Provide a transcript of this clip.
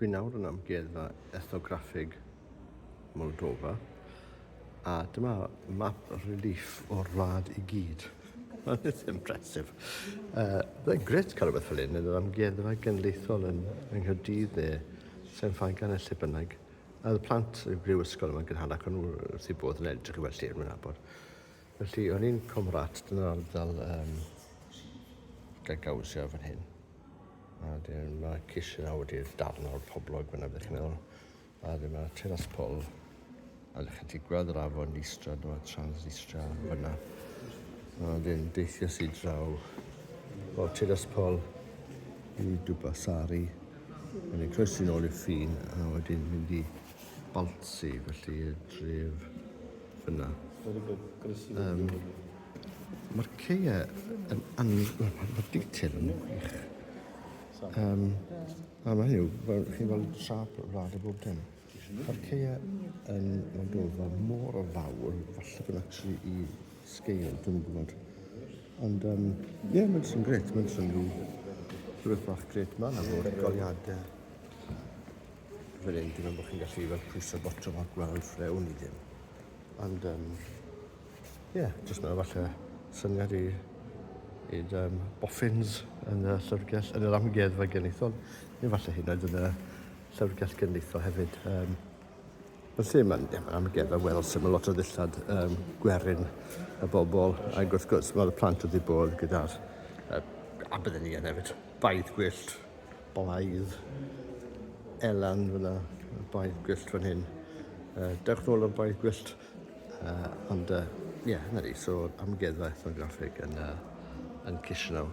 Dwi nawr yn Amgueddfa Ethnograffeg Moldofa, a dyma map relief o'r wlad I gyd. It's impressive. Byddai'n gret cael rhywbeth fel hyn yn yr Amgueddfa Genedlaethol yn Nghaerdydd neu Sain Ffangan neu lle bynnag. A y plant y brifysgol yma'n gynharach o'n nhw wrth I bodd yn edrych I weld lle yn mynd abod. Felly, o'n i'n comrat dyna'r ardal gagawsio fan hyn. A mae Chișinău wedi'r darn o'r poblog fyna byddwch chi'n meddwl. A mae Teras Pol, a ddech chi gweld yr afon Nistra, dyma Trans-Nistra fyna. A deithio sy'n draw o Teras Pol I Dwbasari. Mae'n ei croesi nôl i'r ffin, a wedyn mynd I Baltsi, felly y dref fyna. Mae'r ceia yn mae'r detail yn wych. A mae hynny, chi'n gweld siap rad o bob dim. Mae'r ceia yn Moldofa mor o fawr, falle bod actually I scale, dwi'n gwybod. Ond, mae'n sy'n gret, mae'n sy'n rhywbeth bach gret. Mae'n fod goliadau. Fel un, dwi'n meddwl bod chi'n gallu fel pwyso botwm a gweld ffrewn I ddim. Ond, jyst meddwl falle syniad i'r boffins yn y Llyfrgell, yn yr Amgueddfa Genedlaethol, neu falle hyn oedd yn y Llyfrgell Genedlaethol hefyd. Felly mae'n Amgueddfa wel sy'n lot o ddillad gwerin y bobl, ac wrth gwrs mae'r plant wedi bod gyda'r, a bydden ni yn hefyd, baedd gwyllt, blaidd, elan fyna, baedd gwyllt fan hyn. Dewch nôl o'r baedd gwyllt, ond, na ni, so Amgueddfa Ethnograffeg yn Chișinău.